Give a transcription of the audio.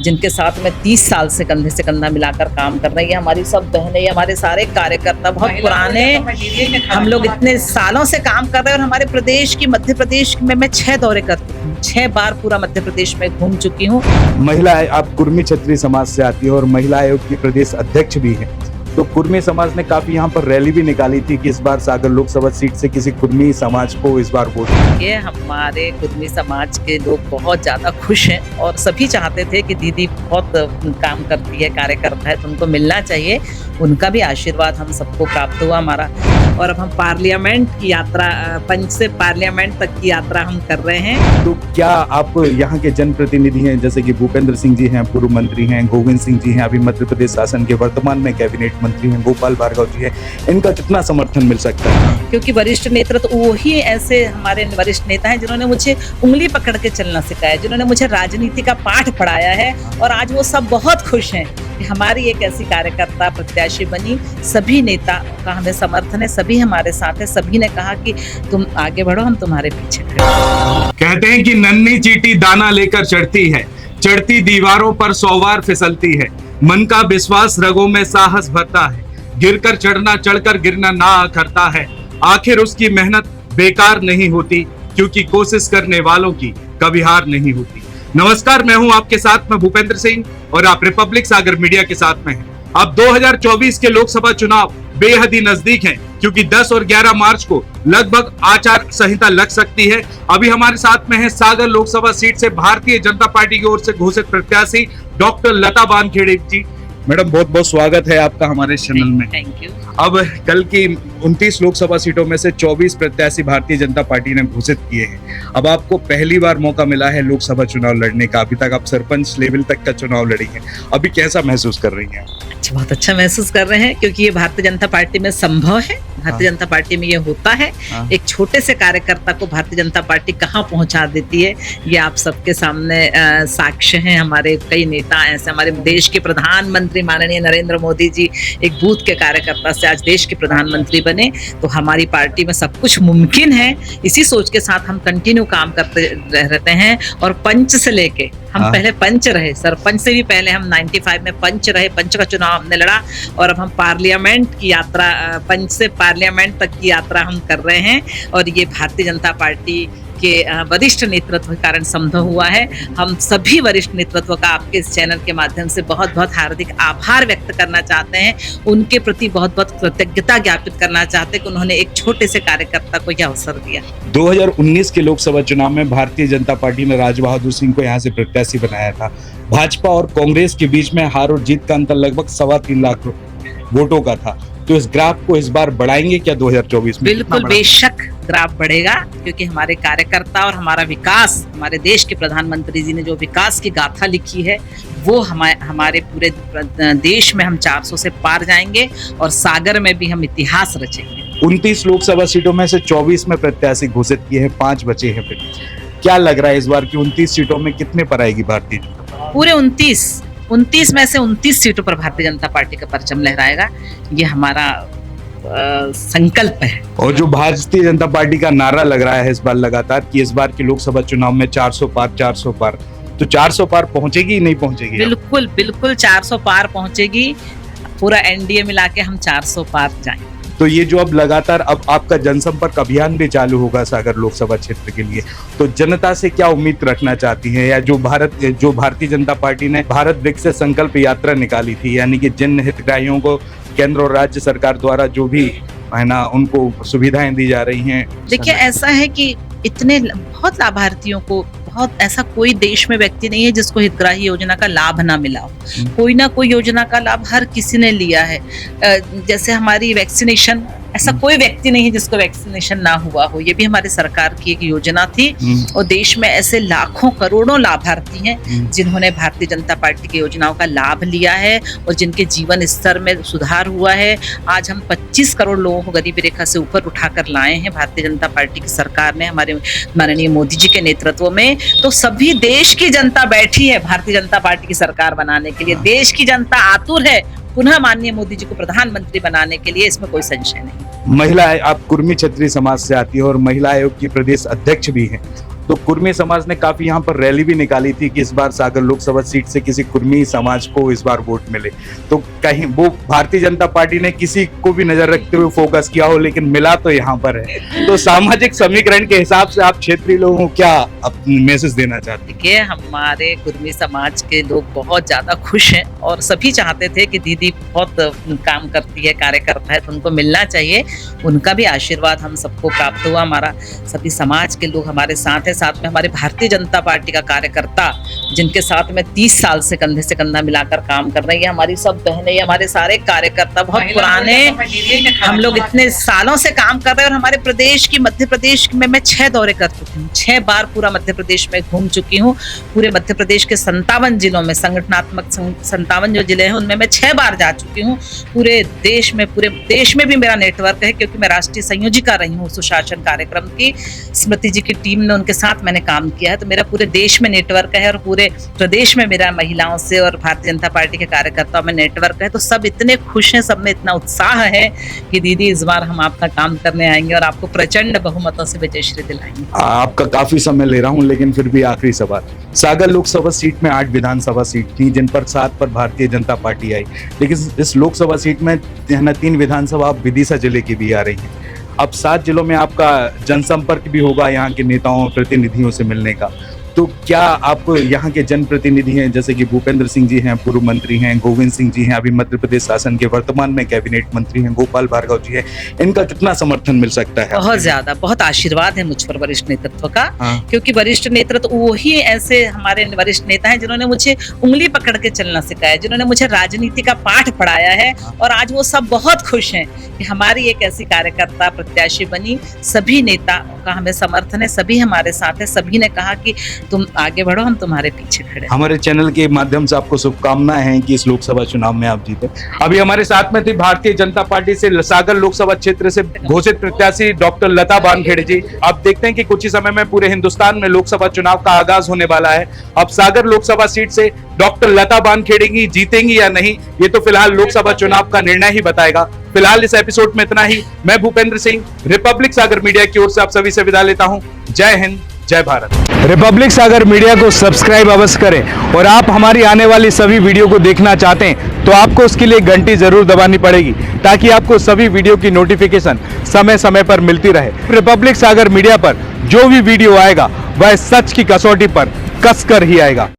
जिनके साथ में 30 साल से कंधा मिलाकर काम कर रही है। हमारी सब बहनें, हमारे सारे कार्यकर्ता बहुत पुराने, हम लोग इतने सालों से काम कर रहे हैं। और हमारे प्रदेश की, मध्य प्रदेश में मैं 6 दौरे कर चुकी हूँ, 6 बार पूरा मध्य प्रदेश में घूम चुकी हूँ। महिला, आप कुर्मी क्षत्रिय समाज से आती है और महिला आयोग की प्रदेश अध्यक्ष भी है, तो कुर्मी समाज ने काफी यहाँ पर रैली भी निकाली थी कि इस बार सागर लोकसभा सीट से किसी कुर्मी समाज को इस बार वोट। ये हमारे कुर्मी समाज के लोग बहुत ज्यादा खुश हैं और सभी चाहते थे कि दीदी बहुत काम करती है, कार्यकर्ता है, तो उनको मिलना चाहिए। उनका भी आशीर्वाद हम सबको प्राप्त हुआ हमारा। और अब हम पार्लियामेंट की यात्रा, पंच से पार्लियामेंट तक की यात्रा हम कर रहे हैं। तो क्या आप यहाँ के जनप्रतिनिधि हैं, जैसे कि भूपेंद्र सिंह जी हैं, पूर्व मंत्री हैं, गोविंद सिंह जी हैं, अभी मध्य प्रदेश शासन के वर्तमान में कैबिनेट मंत्री हैं, गोपाल भार्गव जी हैं, इनका कितना समर्थन मिल सकता है? क्योंकि वरिष्ठ नेतृत्व तो वही ऐसे हमारे वरिष्ठ नेता हैं जिन्होंने मुझे उंगली पकड़ के चलना सिखाया, जिन्होंने मुझे राजनीति का पाठ पढ़ाया है। और आज वो सब बहुत खुश हैं कि हमारी एक ऐसी कार्यकर्ता प्रत्याशी बनी। सभी नेता का हमें समर्थन है, सभी हमारे साथ है। सभी ने कहा कि तुम आगे बढ़ो, हम तुम्हारे पीछे खड़े हैं। कहते हैं कि नन्ही चींटी दाना लेकर चढ़ती है, चढ़ती दीवारों पर 100 बार फिसलती है। मन का विश्वास रगों में साहस भरता है, गिरकर चढ़ना, चढ़कर गिरना ना करता है। आखिर उसकी मेहनत बेकार नहीं होती, क्योंकि कोशिश करने वालों की कभी हार नहीं होती। नमस्कार, मैं हूं आपके साथ में भूपेंद्र सिंह और आप रिपब्लिक सागर मीडिया के साथ में हैं। अब 2024 के लोकसभा चुनाव बेहद ही नजदीक हैं, क्योंकि 10 और 11 मार्च को लगभग आचार संहिता लग सकती है। अभी हमारे साथ में है सागर लोकसभा सीट से भारतीय जनता पार्टी की ओर से घोषित प्रत्याशी डॉक्टर लता वानखेड़े जी। मैडम, बहुत बहुत स्वागत है आपका हमारे चैनल में। Thank you. अब कल की 29 लोकसभा सीटों में से 24 प्रत्याशी भारतीय जनता पार्टी ने घोषित किए हैं। अब आपको पहली बार मौका मिला है लोकसभा चुनाव लड़ने का। अभी तक आप सरपंच लेवल तक का चुनाव लड़ी हैं, अभी कैसा महसूस कर रही हैं? अच्छा, बहुत अच्छा महसूस कर रहे हैं, क्योंकि ये भारतीय जनता पार्टी में संभव है। भारतीय जनता पार्टी में ये होता है। एक छोटे से कार्यकर्ता को भारतीय जनता पार्टी कहाँ पहुंचा देती है, ये आप सबके सामने साक्ष्य हैं। हमारे कई नेता ऐसे, हमारे देश के प्रधानमंत्री माननीय नरेंद्र मोदी जी एक बूथ के कार्यकर्ता से आज देश के प्रधानमंत्री बने। तो हमारी पार्टी में सब कुछ मुमकिन है। इसी सोच के साथ हम कंटिन्यू काम करते रहते हैं। और पंच से लेके हम पहले पंच रहे, सरपंच से भी पहले हम 95 में पंच रहे, पंच का चुनाव हमने लड़ा। और अब हम पार्लियामेंट की यात्रा, पंच से पार्लियामेंट तक की यात्रा हम कर रहे हैं। और ये भारतीय जनता पार्टी के वरिष्ठ नेतृत्व के कारण संभव हुआ है। हम सभी वरिष्ठ नेतृत्व का आपके इस चैनल के माध्यम से बहुत बहुत हार्दिक आभार व्यक्त करना चाहते हैं। उनके प्रति बहुत बहुत कृतज्ञता ज्ञापित करना चाहते हैं कि उन्होंने एक छोटे से कार्यकर्ता को यह अवसर दिया। 2019 के लोकसभा चुनाव में भारतीय जनता पार्टी ने राज बहादुर सिंह को यहाँ से प्रत्याशी बनाया था। भाजपा और कांग्रेस के बीच में हार और जीत का अंतर लगभग 3.25 लाख वोटों का था। तो इस ग्राफ को इस बार बढ़ाएंगे क्या 2024 में? बिल्कुल, बेशक ग्राफ बढ़ेगा, क्योंकि हमारे कार्यकर्ता और हमारा विकास, हमारे देश के प्रधानमंत्री जी ने जो विकास की गाथा लिखी है, वो हमारे पूरे देश में हम 400 से पार जाएंगे और सागर में भी हम इतिहास रचेंगे। 29 लोकसभा सीटों में से 24 में प्रत्याशी घोषित किए हैं, 5 बचे हैं। फिर क्या लग रहा है इस बार की 29 सीटों में कितने पर आएगी भारतीय जनता पार्टी? पूरे 29 में से 29 सीटों पर भारतीय जनता पार्टी का परचम लहराएगा। ये हमारा संकल्प है। और जो भारतीय जनता पार्टी का नारा लग रहा है इस बार लगातार कि इस बार के लोकसभा चुनाव में 400 पार, 400 पार, तो 400 पार पहुंचेगी नहीं पहुंचेगी? बिल्कुल बिल्कुल 400 पार पहुंचेगी। पूरा एनडीए मिला के हम 400 पार जाएंगे। तो ये जो अब लगातार अब आपका जनसंपर्क अभियान भी चालू होगा सागर लोकसभा क्षेत्र के लिए, तो जनता से क्या उम्मीद रखना चाहती है? या जो भारतीय जनता पार्टी ने भारत विकसित संकल्प यात्रा निकाली थी, यानी कि जिन हितग्राहियों को केंद्र और राज्य सरकार द्वारा जो भी है ना उनको सुविधाएं दी जा रही हैं। देखिए, ऐसा है कि इतने बहुत लाभार्थियों को, बहुत ऐसा कोई देश में व्यक्ति नहीं है जिसको हितग्राही योजना का लाभ ना मिला हो। कोई ना कोई योजना का लाभ हर किसी ने लिया है। जैसे हमारी वैक्सीनेशन, ऐसा कोई व्यक्ति नहीं है जिसको वैक्सीनेशन ना हुआ हो। ये भी हमारी सरकार की एक योजना थी। और देश में ऐसे लाखों करोड़ों लाभार्थी हैं जिन्होंने भारतीय जनता पार्टी की योजनाओं का लाभ लिया है और जिनके जीवन स्तर में सुधार हुआ है। आज हम 25 करोड़ लोगों को गरीबी रेखा से ऊपर उठाकर लाए हैं भारतीय जनता पार्टी की सरकार ने, हमारे माननीय मोदी जी के नेतृत्व में। तो सभी देश की जनता बैठी है भारतीय जनता पार्टी की सरकार बनाने के लिए। देश की जनता आतुर है पुनः माननीय मोदी जी को प्रधानमंत्री बनाने के लिए, इसमें कोई संशय नहीं। महिला, आप कुर्मी क्षत्रिय समाज से आती है और महिला आयोग की प्रदेश अध्यक्ष भी हैं, तो कुर्मी समाज ने काफी यहाँ पर रैली भी निकाली थी कि इस बार सागर लोकसभा सीट से किसी कुर्मी समाज को इस बार वोट मिले। तो कहीं वो भारतीय जनता पार्टी ने किसी को भी नजर रखते हुए फोकस किया हो, लेकिन मिला तो यहाँ पर है। तो सामाजिक समीकरण के हिसाब से आप क्षेत्रीय लोगों को क्या मैसेज देना चाहते हैं? देखिए, हमारे कुर्मी समाज के लोग बहुत ज्यादा खुश हैं और सभी चाहते थे कि दीदी बहुत काम करती है, कार्यकर्ता है, तो उनको मिलना चाहिए। उनका भी आशीर्वाद हम सबको प्राप्त हुआ। हमारा सभी समाज के लोग हमारे साथ हैं, साथ में हमारे भारतीय जनता पार्टी का कार्यकर्ता जिनके साथ में 30 साल से कंधे से कंधा मिलाकर काम कर रही है, हमारी सब बहनें, हमारे सारे कार्यकर्ता बहुत पुराने, हम लोग इतने सालों से काम कर रहे हैं। और हमारे प्रदेश की, मध्य प्रदेश में मैं 6 दौरे कर चुकी हूँ, 6 बार पूरा मध्य प्रदेश में घूम चुकी हूँ। पूरे मध्य प्रदेश के 57 जिलों में, संगठनात्मक 57 जो जिले हैं उनमें मैं 6 बार जा चुकी हूँ। पूरे देश में भी मेरा नेटवर्क है, क्योंकि मैं राष्ट्रीय संयोजिका रही हूँ सुशासन कार्यक्रम की। स्मृति जी की टीम ने, उनके साथ मैंने काम किया है, तो मेरा पूरे देश में नेटवर्क है और पूरे प्रदेश में मेरा महिलाओं से और भारतीय जनता पार्टी के कार्यकर्ताओं में नेटवर्क है। तो सब इतने खुश हैं, सब में इतना उत्साह है कि दीदी इस बार हम आपका काम करने आएंगे और आपको प्रचंड बहुमतों से विजयश्री दिलाएंगे। आपका काफी समय ले रहा हूं, लेकिन फिर भी आखिरी सवाल। सागर लोकसभा सीट में 8 विधानसभा सीट थी, जिन पर 7 पर भारतीय जनता पार्टी आई, लेकिन इस लोकसभा सीट में 3 विधानसभा आप विदिशा जिले की भी आ रही हैं। अब 7 जिलों में आपका जनसंपर्क भी होगा यहाँ के नेताओं और प्रतिनिधियों से मिलने का। तो क्या आपको यहाँ के जनप्रतिनिधि हैं, जैसे कि भूपेंद्र सिंह जी हैं, पूर्व मंत्री हैं, गोविंद सिंह जी हैं, अभी मध्य प्रदेश शासन के वर्तमान में कैबिनेट मंत्री हैं, गोपाल भार्गव जी हैं, इनका कितना समर्थन मिल सकता है? बहुत ज्यादा, बहुत आशीर्वाद है मुझ पर वरिष्ठ नेतृत्व का। हाँ। क्योंकि वरिष्ठ नेतृत्व वही ऐसे हमारे वरिष्ठ नेता हैं जिन्होंने मुझे उंगली पकड़ के चलना सिखाया, जिन्होंने मुझे राजनीति का पाठ पढ़ाया है। और आज वो सब बहुत खुश हैं कि हमारी एक ऐसी कार्यकर्ता प्रत्याशी बनी। सभी नेता का हमें समर्थन है, सभी हमारे साथ है, सभी ने कहा कि तुम आगे बढ़ो, हम तुम्हारे पीछे खड़े। हमारे चैनल के माध्यम से आपको शुभकामनाएं हैं कि इस लोकसभा चुनाव में आप जीते। अभी हमारे साथ में थी भारतीय जनता पार्टी से सागर लोकसभा क्षेत्र से घोषित प्रत्याशी डॉक्टर लता वानखेड़े जी। अब देखते हैं कि कुछ ही समय में पूरे हिंदुस्तान में लोकसभा चुनाव का आगाज होने वाला है। अब सागर लोकसभा सीट से डॉक्टर लता वानखेड़े जी जीतेंगी या नहीं, ये तो फिलहाल लोकसभा चुनाव का निर्णय ही बताएगा। फिलहाल इस एपिसोड में इतना ही। मैं भूपेंद्र सिंह, रिपब्लिक सागर मीडिया की ओर से आप सभी से विदा लेता हूं। जय हिंद, जय भारत। रिपब्लिक सागर मीडिया को सब्सक्राइब अवश्य करें, और आप हमारी आने वाली सभी वीडियो को देखना चाहते हैं तो आपको उसके लिए घंटी जरूर दबानी पड़ेगी, ताकि आपको सभी वीडियो की नोटिफिकेशन समय समय पर मिलती रहे। रिपब्लिक सागर मीडिया पर जो भी वीडियो आएगा वह सच की कसौटी पर कसकर ही आएगा।